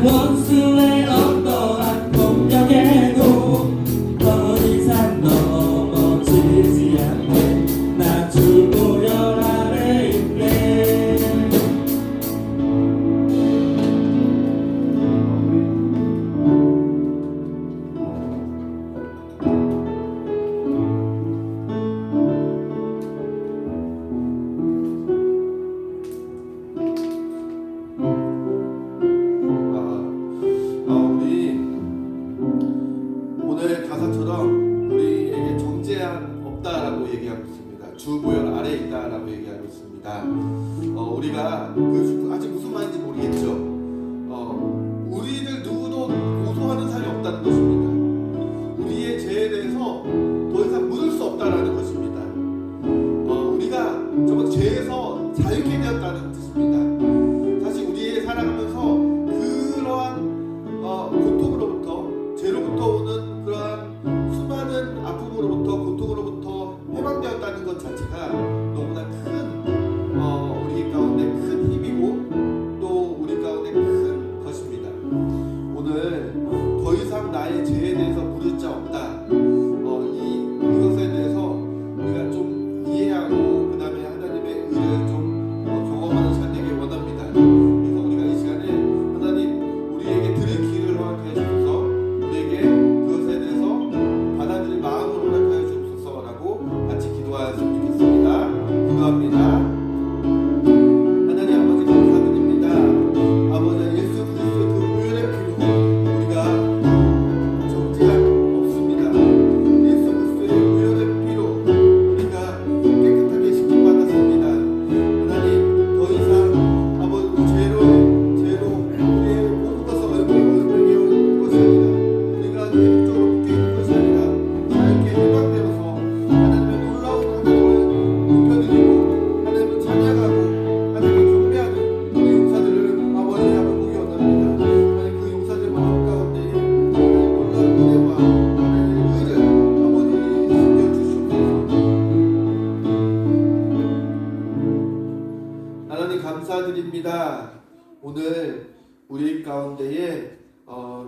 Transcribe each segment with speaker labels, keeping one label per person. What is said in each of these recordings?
Speaker 1: 원수의 어떠한 공격에도 더 이상 넘어지지 않네. 나 주보혈 아래 있네.
Speaker 2: 우리 오늘 가사처럼 우리에게 정죄함 없다라고 얘기하고 있습니다. 주 보혈 아래 있다라고 얘기하고 있습니다. 우리가 아직 무슨 말인지 모르겠죠. 우리를 누구도 고소하는 사람이 없다는 것입니다. 우리의 죄에 대해서 더 이상 묻을 수 없다라는 것입니다. 우리가 정말 죄에서 자유케 되었다는 뜻입니다. 사실 우리의 살아가면서 그러한 고통으로부터, 죄로부터 오는 그러한 수많은 아픔으로부터, 고통으로부터 해방되었다는 것 자체가 너무나 큰 우리 가운데 큰 힘이고 또 우리 가운데 큰 것입니다. 오늘 더 이상 나의 죄에 대해서 물을 자 없다. 이것에 대해서 우리가 좀 이해하고 그 다음에 하나님의 의를 좀 경험하는 시간 되길 원합니다. 그래서 우리가 이 시간에 하나님 우리에게 들을 귀를 허락하여 주소서, 우리에게 그것에 대해서 받아들일 마음을 허락하여 주소서라고 같이 기도하였으면 좋겠습니다. 기도합니다. 하나님 아버지 감사드립니다. 아버지 예수 그리스도의 그 보혈의 피로 우리가 정죄함 없습니다. 예수 그리스도의 보혈의 피로 우리가 깨끗하게 씻김받았습니다. 하나님 더 이상 아버지 죄로 우리의 모든 것을 얼굴에 온 것이 아니라 우리가 계획적으로 묶여있는 것이 아니라 자유케 해방되어서 하나님의 놀라운 하나님을 높여드리고 하나님을 찬양하고 하나님을 경배하는 우리 용사들을 아버지 앞에 보기 원합니다. 하나님 그 용사들 마음 가운데 하나님 놀라운 은혜와 하나님의 의를 아버지 숨겨주시옵소서. 하나님 감사드립니다. 오늘 우리 가운데에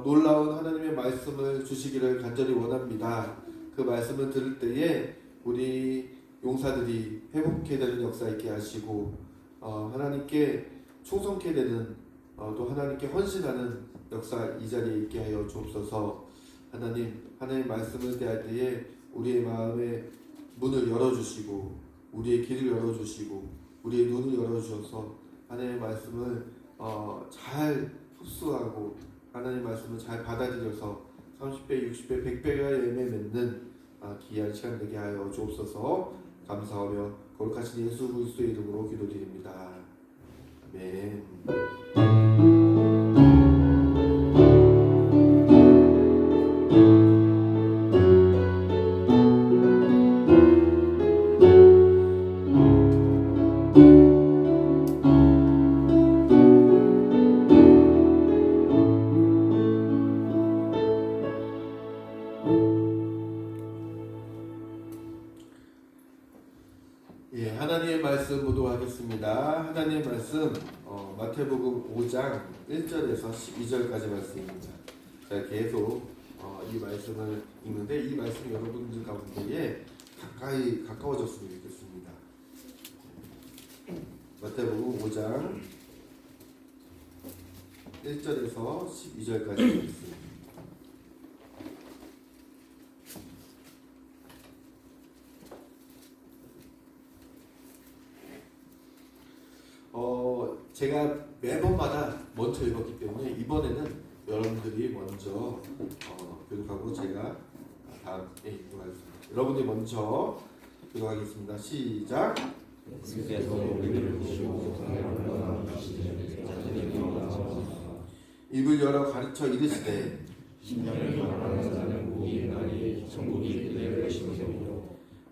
Speaker 2: 놀라운 하나님의 말씀을 주시기를 간절히 원합니다. 그 말씀을 들을 때에 우리 용사들이 회복케 되는 역사 있게 하시고 하나님께 충성케 되는 또 하나님께 헌신하는 역사 이 자리에 있게 하여 주옵소서. 하나님 말씀을 대할 때에 우리의 마음의 문을 열어주시고 우리의 길을 열어주시고 우리의 눈을 열어주셔서 하나님의 말씀을 잘 흡수하고 하나님의 말씀을 잘 받아들여서 30배, 60배, 100배가 열매 맺는 귀한 시간 되게 하여 주옵소서. 감사하며 거룩하신 예수 그리스도의 이름으로 기도드립니다. 아멘. 하나님의 말씀 보도하겠습니다. 하나님의 말씀 마태복음 5장 1절에서 12절까지 말씀입니다. 제가 계속 이 말씀을 읽는데 이 말씀이 여러분들 가운데에 가까워졌으면 좋겠습니다. 마태복음 5장 1절에서 12절까지 말씀. 제가 매번마다 먼저 읽었기 때문에 이번에는 여러분들이 먼저 교독하고 제가 다음에 읽도록하겠습니다. 여러분들이 먼저 교독하겠습니다. 시작. 입을 열어 가르쳐 이르시되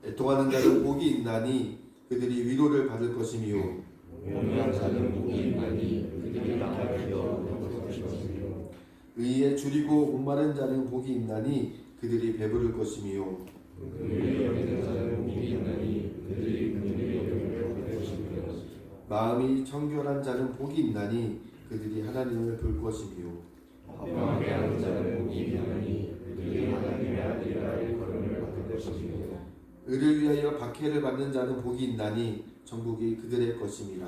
Speaker 2: 애통하는 자는 복이 있나니 그들이 위로를 받을 것이며 의에 줄이고 목마른 자는 복이 있나니 그들이 배부를 것이며 마음이 청결한 자는 복이 있나니 그들이 하나님을 볼 것이며
Speaker 3: 합당하게 하는 자는 복이 있나니 그들이 하나님의 아들이라 일컬음을 받을 것입니다.
Speaker 2: 의를 위하여 박해를 받는 자는 복이 있나니 천국이 그들의 것임이라.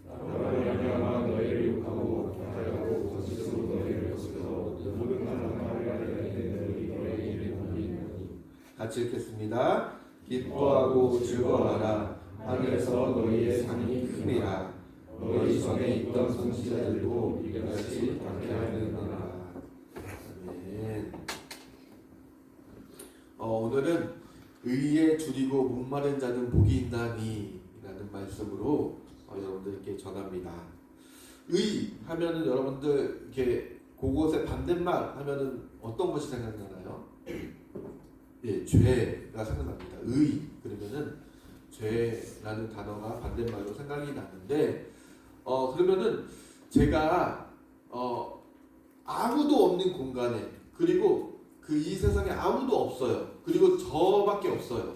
Speaker 3: 나로 말미암아 너희를 욕하고 박탈하고 거짓으로 너희를 거스려 모든 사람을 가리게 되는 너희에게 복이 있나니.
Speaker 2: 같이 읽겠습니다. 기뻐하고 즐거워하라. 하늘에서 너희의 상이 크니라. 너희 전에 있던 선지자들도 이같이 박해하느니라. 아멘. 오늘은 의에 줄이고 목마른 자는 복이 있나니 라는 말씀으로 여러분들께 전합니다. 의 하면은 여러분들 이렇게 그것의 반대말 하면은 어떤 것이 생각나나요? 예, 죄가 생각납니다. 의 그러면은 죄라는 단어가 반대말로 생각이 나는데 그러면은 제가 아무도 없는 공간에 그리고 그 이 세상에 아무도 없어요. 그리고 저밖에 없어요.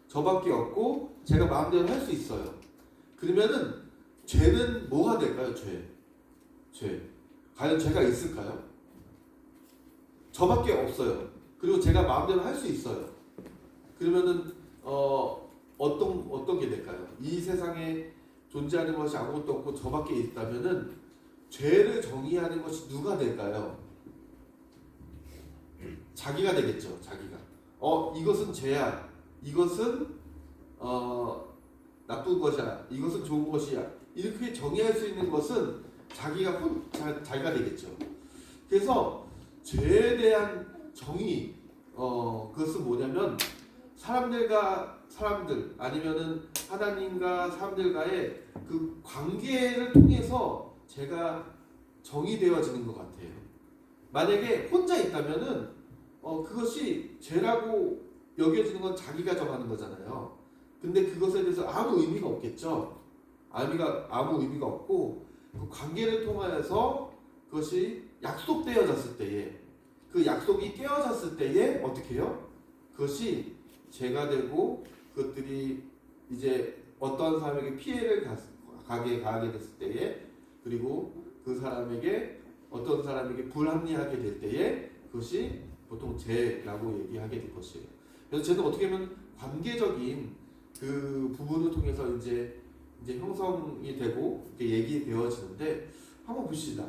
Speaker 2: 저밖에 없고 제가 마음대로 할 수 있어요. 그러면은 죄는 뭐가 될까요? 죄. 과연 죄가 있을까요? 저밖에 없어요. 그리고 제가 마음대로 할 수 있어요. 그러면은 어떤 게 될까요? 이 세상에 존재하는 것이 아무것도 없고 저밖에 있다면은 죄를 정의하는 것이 누가 될까요? 자기가 되겠죠. 자기가. 이것은 죄야. 이것은 나쁜 것이야. 이것은 좋은 것이야. 이렇게 정의할 수 있는 것은 자기가 되겠죠. 그래서 죄에 대한 정의 그것은 뭐냐면 사람들 아니면은 하나님과 사람들과의 그 관계를 통해서 제가 정의되어지는 것 같아요. 만약에 혼자 있다면은 그것이 죄라고 여겨지는 건 자기가 정하는 거잖아요. 근데 그것에 대해서 아무 의미가 없겠죠. 아무 의미가 없고 그 관계를 통하여서 그것이 약속되어졌을 때에 그 약속이 깨어졌을 때에 어떻게 해요? 그것이 죄가 되고 그것들이 이제 어떤 사람에게 피해를 가하게 됐을 때에 그리고 그 사람에게 어떤 사람에게 불합리하게 될 때에 그것이 보통 죄라고 얘기하게 될 것이에요. 그래서 죄는 어떻게 보면 관계적인 그 부분을 통해서 이제 형성이 되고 이렇게 얘기되어지는데 한번 보시다.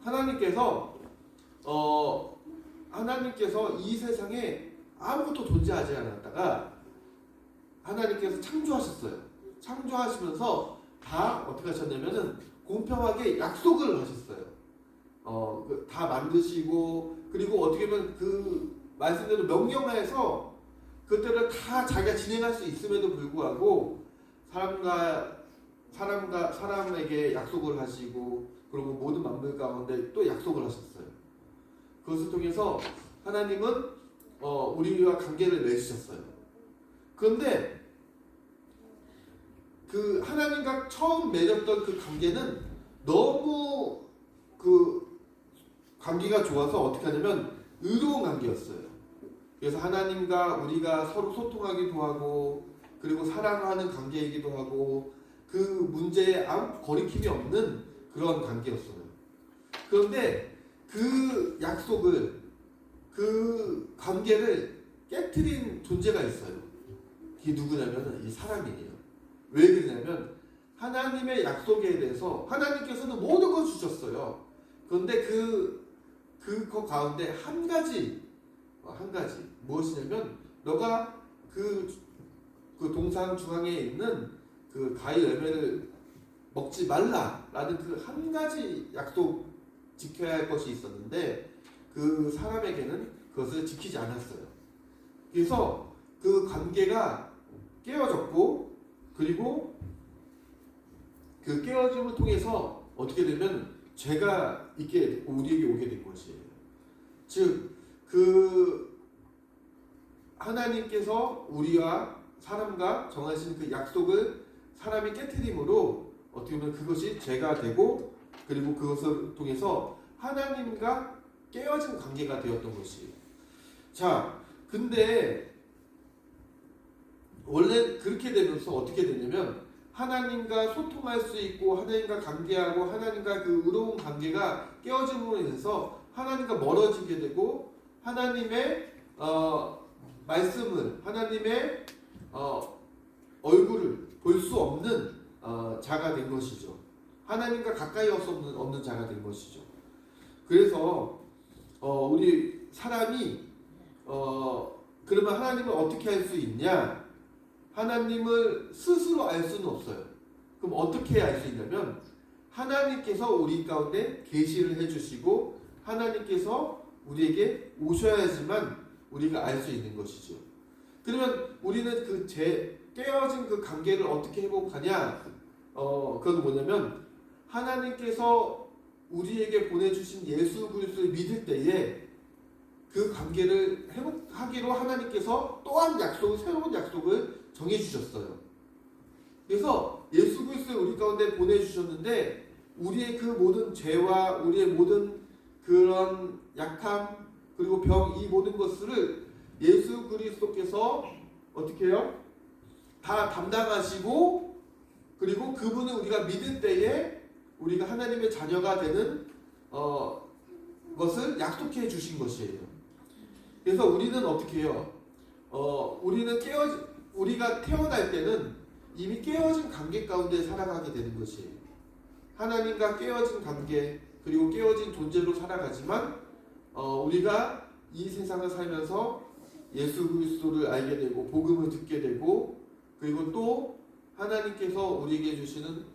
Speaker 2: 하나님께서 이 세상에 아무것도 존재하지 않았다가 하나님께서 창조하셨어요. 창조하시면서 다 어떻게 하셨냐면은 공평하게 약속을 하셨어요. 다 만드시고 그리고 어떻게 보면 그 말씀대로 명령하에서 그때를 다 자기가 진행할 수 있음에도 불구하고 사람에게 약속을 하시고 그리고 모든 만물 가운데 또 약속을 하셨어요. 그것을 통해서 하나님은 우리와 관계를 맺으셨어요. 그런데 그 하나님과 처음 맺었던 그 관계는 너무 그 관계가 좋아서 어떻게 하냐면 의로운 관계였어요. 그래서 하나님과 우리가 서로 소통하기도 하고 그리고 사랑하는 관계이기도 하고 그 문제에 아무 거리낌이 없는 그런 관계였어요. 그런데 그 약속을 그 관계를 깨트린 존재가 있어요. 그게 누구냐면 이 사람이에요. 왜 그러냐면 하나님의 약속에 대해서 하나님께서는 모든 걸 주셨어요. 그런데 그 가운데 한 가지 무엇이냐면 너가 그 동산 중앙에 있는 그 과일 열매를 먹지 말라라는 그 한 가지 약속 지켜야 할 것이 있었는데 그 사람에게는 그것을 지키지 않았어요. 그래서 그 관계가 깨어졌고 그리고 그 깨어짐을 통해서 어떻게 되면 죄가 우리에게 오게 된 것이에요. 즉 그 하나님께서 우리와 사람과 정하신 그 약속을 사람이 깨트림으로 어떻게 보면 그것이 죄가 되고 그리고 그것을 통해서 하나님과 깨어진 관계가 되었던 것이에요. 자, 근데 원래 그렇게 되면서 어떻게 됐냐면 하나님과 소통할 수 있고 하나님과 관계하고 하나님과 그 의로운 관계가 깨어짐으로 인해서 하나님과 멀어지게 되고 하나님의 말씀을 하나님의 얼굴을 볼 수 없는 자가 된 것이죠. 하나님과 가까이 할 수 없는 자가 된 것이죠. 그래서 우리 사람이 그러면 하나님을 어떻게 알 수 있냐? 하나님을 스스로 알 수는 없어요. 그럼 어떻게 알 수 있냐면 하나님께서 우리 가운데 계시를 해주시고 하나님께서 우리에게 오셔야지만 우리가 알 수 있는 것이죠. 그러면 우리는 그 깨어진 그 관계를 어떻게 회복하냐? 그건 뭐냐면 하나님께서 우리에게 보내주신 예수 그리스도를 믿을 때에 그 관계를 회복하기로 하나님께서 또한 새로운 약속을 정해주셨어요. 그래서 예수 그리스도를 우리 가운데 보내주셨는데 우리의 그 모든 죄와 우리의 모든 그런 약함 그리고 병 이 모든 것들을 예수 그리스도께서 어떻게 해요? 다 담당하시고 그리고 그분을 우리가 믿을 때에 우리가 하나님의 자녀가 되는 것을 약속해 주신 것이에요. 그래서 우리는 어떻게 해요? 우리가 태어날 때는 이미 깨어진 관계 가운데 살아가게 되는 것이에요. 하나님과 깨어진 관계 그리고 깨어진 존재로 살아가지만 우리가 이 세상을 살면서 예수 그리스도를 알게 되고 복음을 듣게 되고 그리고 또 하나님께서 우리에게 주시는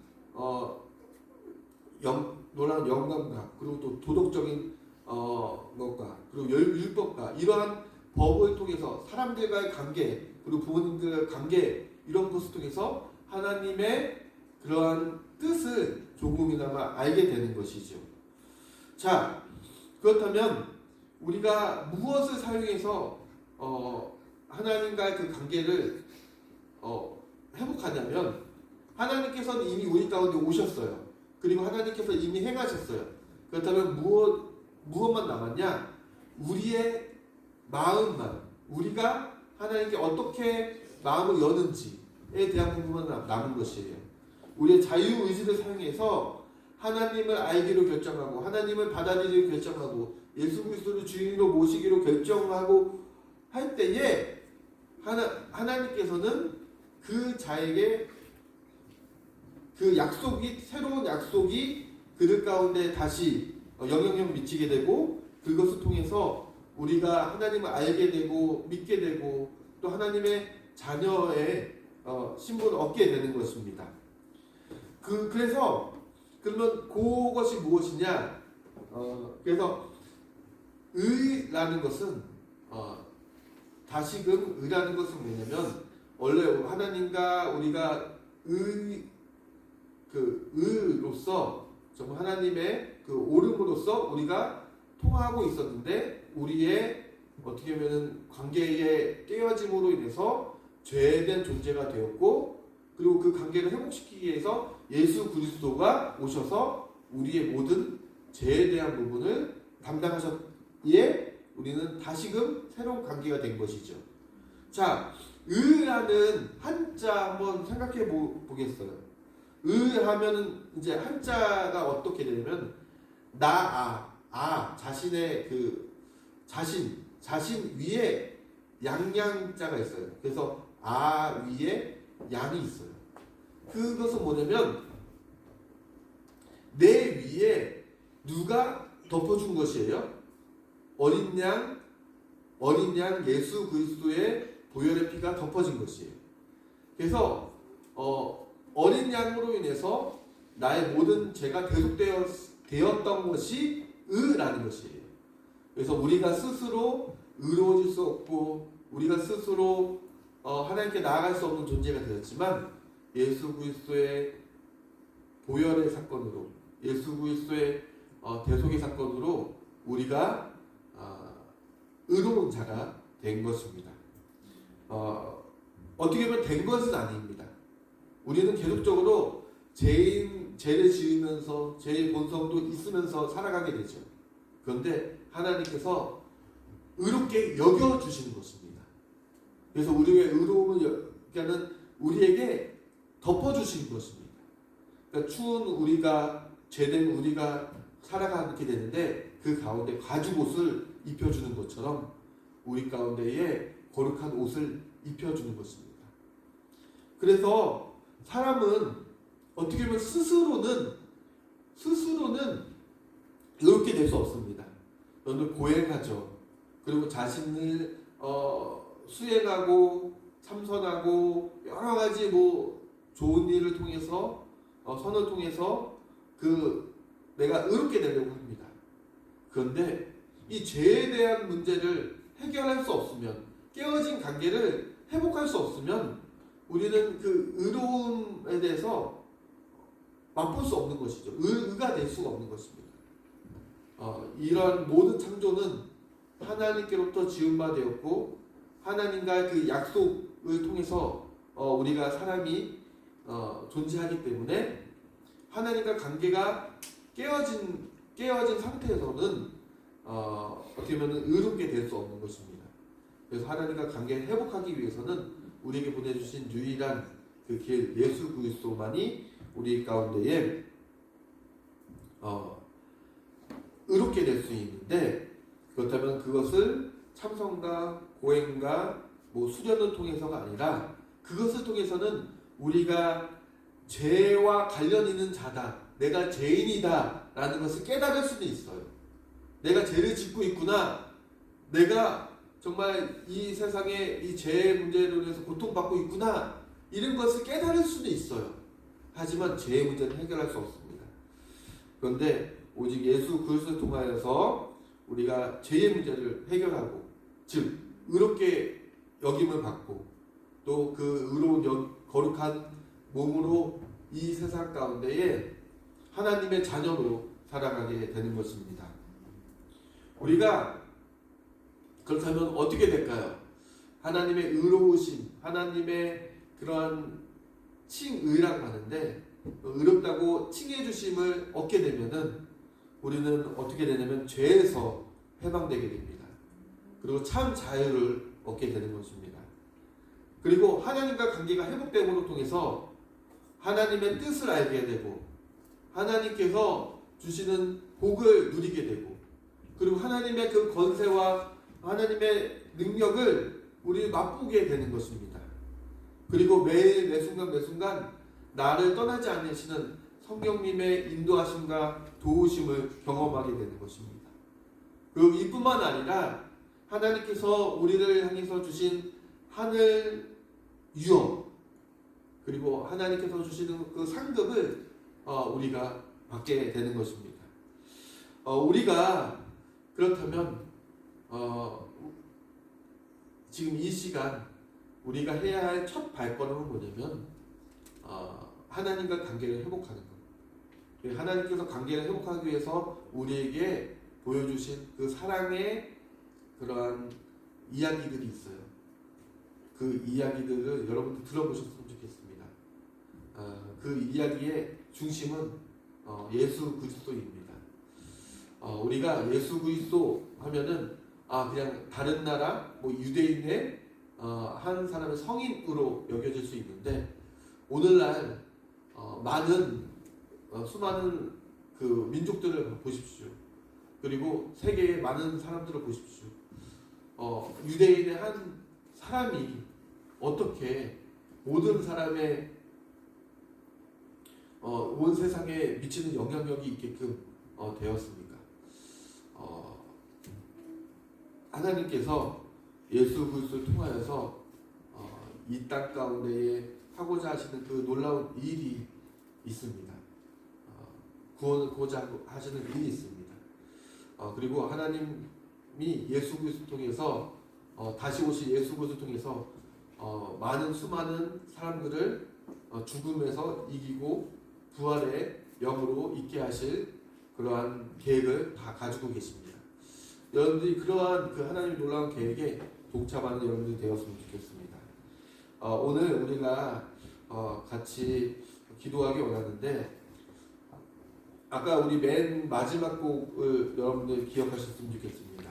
Speaker 2: 놀라운 영감과 그리고 또 도덕적인 것과 그리고 율법과 이러한 법을 통해서 사람들과의 관계 그리고 부모님들과의 관계 이런 것을 통해서 하나님의 그러한 뜻을 조금이나마 알게 되는 것이죠. 자, 그렇다면 우리가 무엇을 사용해서 하나님과의 그 관계를 회복하냐면 하나님께서는 이미 우리 가운데 오셨어요. 그리고 하나님께서 이미 행하셨어요. 그렇다면 무엇만 남았냐? 우리의 마음만 우리가 하나님께 어떻게 마음을 여는지에 대한 부분만 남은 것이에요. 우리의 자유의지를 사용해서 하나님을 알기로 결정하고 하나님을 받아들이기로 결정하고 예수 그리스도를 주인으로 모시기로 결정하고 할 때에 하나님께서는 그 자에게 그 새로운 약속이 그들 가운데 다시 영향력을 미치게 되고 그것을 통해서 우리가 하나님을 알게 되고 믿게 되고 또 하나님의 자녀의 신분을 얻게 되는 것입니다. 그래서 그러면 그것이 무엇이냐? 그래서 의라는 것은 다시금 의라는 것은 뭐냐면 원래 하나님과 우리가 의로서 정말 하나님의 그 오름으로서 우리가 통하고 있었는데 우리의 어떻게 보면은 관계의 깨어짐으로 인해서 죄된 존재가 되었고 그리고 그 관계를 회복시키기 위해서 예수 그리스도가 오셔서 우리의 모든 죄에 대한 부분을 담당하셨기에 우리는 다시금 새로운 관계가 된 것이죠. 자, 의라는 한자 한번 생각해 보겠어요. 의하면은 이제 한자가 어떻게 되냐면 자신의 그 자신 위에 양양자가 있어요. 그래서 위에 양이 있어요. 그것은 뭐냐면 내 위에 누가 덮어준 것이에요? 어린 양 예수 그리스도의 보혈의 피가 덮어진 것이에요. 그래서 어린 양으로 인해서 나의 모든 죄가 대속되었던 것이 의라는 것이에요. 그래서 우리가 스스로 의로워질 수 없고 우리가 스스로 하나님께 나아갈 수 없는 존재가 되었지만 예수 그리스도의 보혈의 사건으로 예수 그리스도의 대속의 사건으로 우리가 의로운 자가 된 것입니다. 어떻게 보면 된 것은 아닙니다. 우리는 계속적으로 죄를 지으면서 죄의 본성도 있으면서 살아가게 되죠. 그런데 하나님께서 의롭게 여겨주시는 것입니다. 그래서 우리의 의로움을 그러니까는 우리에게 덮어주신 것입니다. 그러니까 추운 우리가 죄된 우리가 살아가게 되는데 그 가운데 가죽옷을 입혀주는 것처럼 우리 가운데에 거룩한 옷을 입혀주는 것입니다. 그래서 사람은 어떻게 보면 스스로는 이렇게 될 수 없습니다. 너는 고행하죠. 그리고 자신을 수행하고 참선하고 여러 가지 뭐 좋은 일을 통해서 선을 통해서 내가 의롭게 되려고 합니다. 그런데 이 죄에 대한 문제를 해결할 수 없으면, 깨어진 관계를 회복할 수 없으면 우리는 그 의로움에 대해서 맛볼 수 없는 것이죠. 의가 될 수가 없는 것입니다. 이런 모든 창조는 하나님께로부터 지은 바 되었고 하나님과의 그 약속을 통해서 우리가 사람이 존재하기 때문에 하나님과 관계가 깨어진 상태에서는 어떻게 보면 의롭게 될 수 없는 것입니다. 그래서 하나님과 관계를 회복하기 위해서는 우리에게 보내주신 유일한 그 길 예수 그리스도만이 우리 가운데에 의롭게 될 수 있는데, 그렇다면 그것을 참선과 고행과 뭐 수련을 통해서가 아니라 그것을 통해서는 우리가 죄와 관련 있는 자다, 내가 죄인이다 라는 것을 깨달을 수도 있어요. 내가 죄를 짓고 있구나, 내가 정말 이 세상에 이 죄의 문제로 인해서 고통받고 있구나, 이런 것을 깨달을 수도 있어요. 하지만 죄의 문제는 해결할 수 없습니다. 그런데 오직 예수 그리스도를 통하여서 우리가 죄의 문제를 해결하고, 즉 의롭게 여김을 받고 또 그 의로운 거룩한 몸으로 이 세상 가운데에 하나님의 자녀로 살아가게 되는 것입니다. 우리가 그렇다면 어떻게 될까요? 하나님의 의로우심, 하나님의 그러한 칭의라고 하는데, 의롭다고 칭해 주심을 얻게 되면은 우리는 어떻게 되냐면 죄에서 해방되게 됩니다. 그리고 참 자유를 얻게 되는 것입니다. 그리고 하나님과 관계가 회복됨으로 통해서 하나님의 뜻을 알게 되고 하나님께서 주시는 복을 누리게 되고, 그리고 하나님의 그 권세와 하나님의 능력을 우리 맛보게 되는 것입니다. 그리고 매일 매순간 나를 떠나지 않으시는 성령님의 인도하심과 도우심을 경험하게 되는 것입니다. 그리고 이뿐만 아니라 하나님께서 우리를 향해서 주신 하늘 유업, 그리고 하나님께서 주시는 그 상급을 우리가 받게 되는 것입니다. 우리가 그렇다면 지금 이 시간 우리가 해야 할 첫 발걸음은 뭐냐면 하나님과 관계를 회복하는 것. 하나님께서 관계를 회복하기 위해서 우리에게 보여주신 그 사랑의 그러한 이야기들이 있어요. 그 이야기들을 여러분들 들어보셨으면 좋겠습니다. 그 이야기의 중심은 예수 그리스도입니다. 우리가 예수 그리스도 하면은 그냥 다른 나라 뭐 유대인의 한 사람의 성인으로 여겨질 수 있는데, 오늘날 수많은 그 민족들을 보십시오. 그리고 세계의 많은 사람들을 보십시오. 유대인의 한 사람이 어떻게 모든 사람의 온 세상에 미치는 영향력이 있게끔 되었습니까? 하나님께서 예수 그리스도를 통하여서 이 땅 가운데에 하고자 하시는 그 놀라운 일이 있습니다. 구원하고자 하시는 일이 있습니다. 그리고 하나님이 예수 그리스도를 통해서 다시 오실 예수 그리스도를 통해서 수많은 사람들을 죽음에서 이기고 부활의 영으로 있게 하실 그러한 계획을 다 가지고 계십니다. 여러분들이 그러한 그 하나님의 놀라운 계획에 동참하는 여러분들이 되었으면 좋겠습니다. 오늘 우리가 같이 기도하기 원하는데, 아까 우리 맨 마지막 곡을 여러분들 기억하셨으면 좋겠습니다.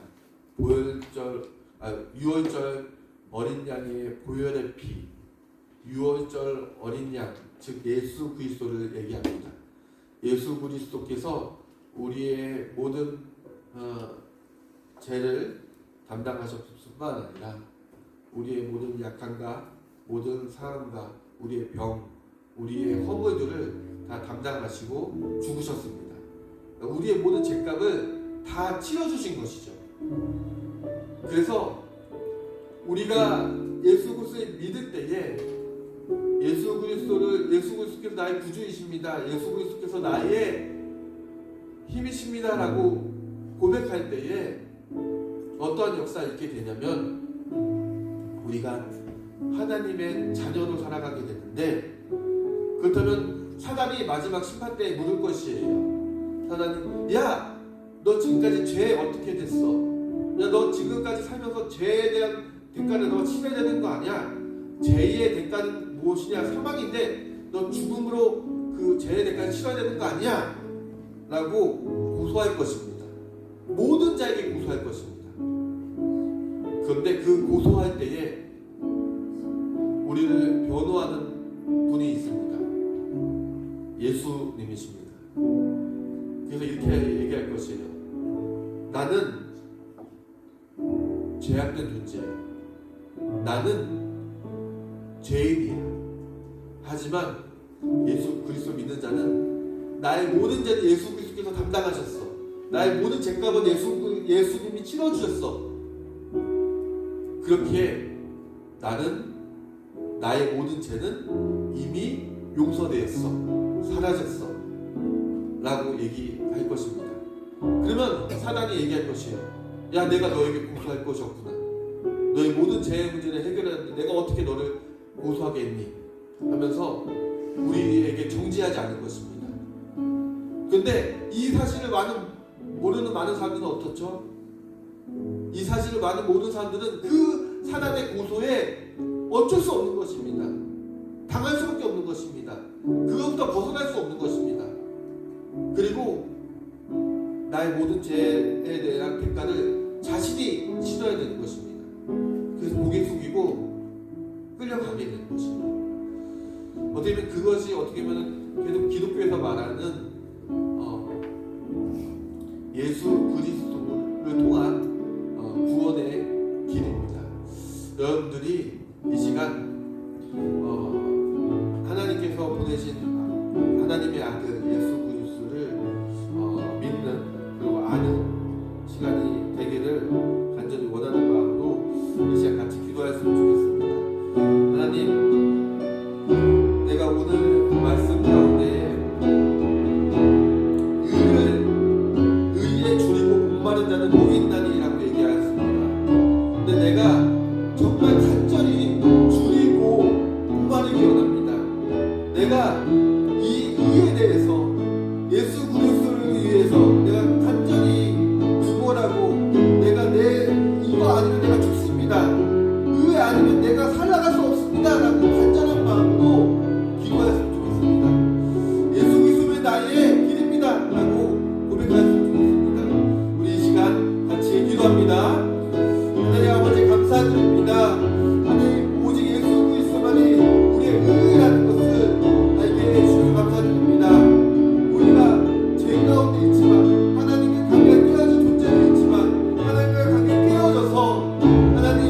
Speaker 2: 6월절 어린 양의 보혈의 피, 유월절 어린 양, 즉 예수 그리스도를 얘기합니다. 예수 그리스도께서 우리의 모든 죄를 담당하셨을 뿐만 아니라 우리의 모든 약함과 모든 사함과 우리의 병, 우리의 허물들을 다 담당하시고 죽으셨습니다. 우리의 모든 죄값을 다 치러주신 것이죠. 그래서 우리가 예수 그리스도를 믿을 때에 예수 그리스도께서 나의 구주이십니다. 예수 그리스도께서 나의 힘이십니다라고 고백할 때에 어떠한 역사가 있게 되냐면 우리가 하나님의 자녀로 살아가게 되는데, 그렇다면 사단이 마지막 심판 때에 물을 것이에요. 사단이, 야, 너 지금까지 죄 어떻게 됐어? 야, 너 지금까지 살면서 죄에 대한 대가를 너 치러야 되는 거 아니야? 죄의 대가는 무엇이냐? 사망인데 너 죽음으로 그 죄의 대가를 치러야 되는 거 아니야? 라고 고소할 것입니다. 모든 자에게 고소할 것입니다. 그런데 그 고소할 때에 우리를 변호하는 분이 있습니다. 예수님이십니다. 그래서 이렇게 얘기할 것이에요. 나는 죄악된 존재예요. 나는 죄인이야. 하지만 예수 그리스도 믿는 자는 나의 모든 죄는 예수 그리스도께서 담당하셨어. 나의 모든 죄값은 예수님이 치러주셨어. 그렇기에 나는 나의 모든 죄는 이미 용서되었어. 사라졌어. 라고 얘기할 것입니다. 그러면 사단이 얘기할 것이에요. 야, 내가 너에게 고소할 것이 없구나. 너의 모든 죄의 문제를 해결하는데 내가 어떻게 너를 고소하겠니? 하면서 우리에게 정지하지 않을 것입니다. 그런데 이 사실을 모르는 많은 사람들은 어떻죠? 이 사실을 모르는 사람들은 그 사단의 고소에 어쩔 수 없는 것입니다. 당할 수밖에 없는 것입니다. 그것부터 벗어날 수 없는 것입니다. 그리고 나의 모든 죄에 대한 대가를 자신이 치러야 되는 것입니다. 그래서 고개 숙이고 끌려가게 되는 것입니다. 어떻게 보면 그것이 어떻게 보면 계속 기독교에서 말하는 예수 그리스도를 통한 구원의 길입니다. 여러분들이 이 시간 하나님께서 보내신 하나님의 아들 예수 그리스도를 믿는 그리고 아는 시간이 되기를 간절히 원하는 마음으로 이 시간 같이 기도했으면 좋겠습니다. 하나님, 내가 오늘 말씀 가운데 의에 줄이고 목마른 자는 목이 있나니라고 얘기하였습니다. 근데 내가 정말 간절히 줄이고 목마르기 원합니다. 내가 이 의에 대해서 예수 그리스도를 위해서 내가 간절히 구걸하고 내가 이거 아니면 내가 죽습니다. 의에 아니면 내가 살아갈 수 없습니다. 라고 간절한 마음으로 기도했으면 좋겠습니다. 예수 그리스도는 나의 길입니다. 라고 고백하였으면 좋겠습니다. 우리 이 시간 같이 기도합니다. 하나님 아버지 감사드립니다. 하나님 오직 예수 그리스도만이 우리의 의라는 것을 알게 해주셔서 감사드립니다. 우리가 죄 가운데 있지만 하나님과 관계가 깨어진 존재로 있지만 하나님과 관계가 깨어져서 하나님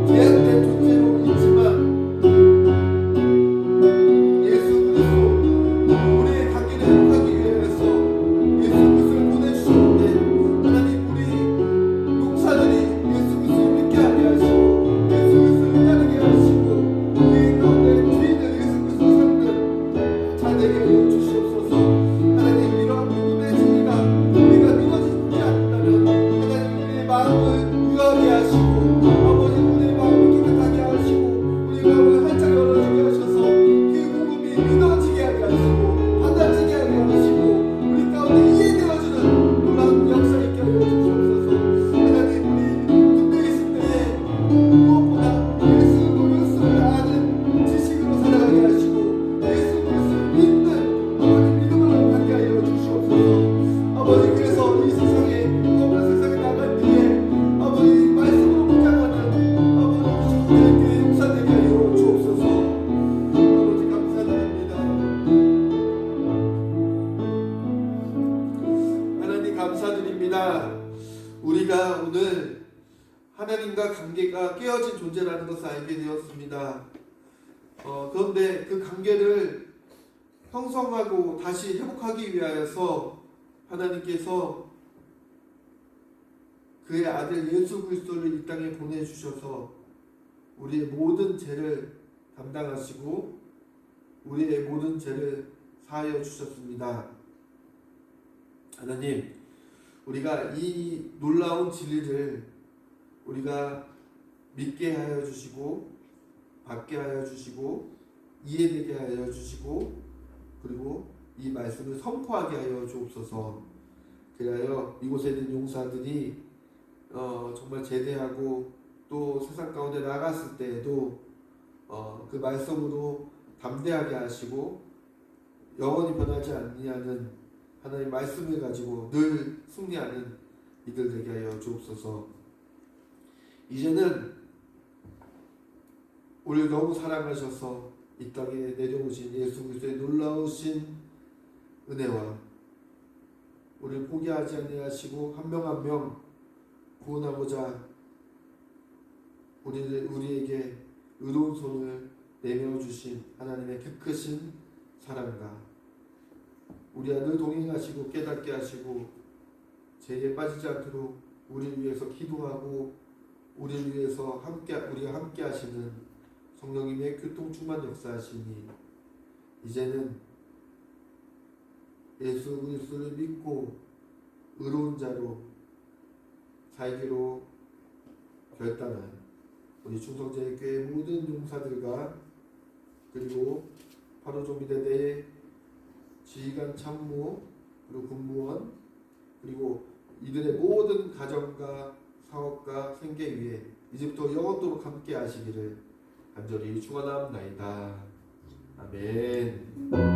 Speaker 2: 제약된 존재로 있지만 예수 그리스도 우리의 관계를 회복하기 위해서 예수 그리스도를 보내주셨는데 하나님 우리 감사합니다. 우리가 오늘 하나님과 관계가 깨어진 존재라는 것을 알게 되었습니다. 그런데 그 관계를 형성하고 다시 회복하기 위하여서 하나님께서 그의 아들 예수 그리스도를 이 땅에 보내주셔서 우리의 모든 죄를 담당하시고 우리의 모든 죄를 사하여 주셨습니다. 하나님, 우리가 이 놀라운 진리를 우리가 믿게 하여 주시고 받게 하여 주시고 이해되게 하여 주시고 그리고 이 말씀을 선포하게 하여 주옵소서. 그리하여 이곳에 있는 용사들이 정말 제대하고 또 세상 가운데 나갔을 때에도 그 말씀으로 담대하게 하시고 영원히 변하지 아니하는 하나님 말씀을 가지고 늘 승리하는 이들 되게 하여 주옵소서. 이제는 우리를 너무 사랑하셔서 이 땅에 내려오신 예수 그리스도의 놀라우신 은혜와 우리를 포기하지 아니하시고 한 명 한 명 구원하고자 우리에게 의로운 손을 내밀어 주신 하나님의 그 크신 사랑과 우리와 늘 동행하시고 깨닫게 하시고 죄에 빠지지 않도록 우리를 위해서 기도하고 우리를 위해서 우리가 함께 하시는 성령님의 교통 충만 역사하시니 이제는 예수 그리스도를 믿고 의로운 자로 살기로 결단한 우리 충성제일교회 모든 용사들과 그리고 파로조미대대의 지휘관 참모 그리고 군무원 그리고 이들의 모든 가정과 사업과 생계 위에 이제부터 영원토록 함께 하시기를 간절히 축원합니다. 아멘.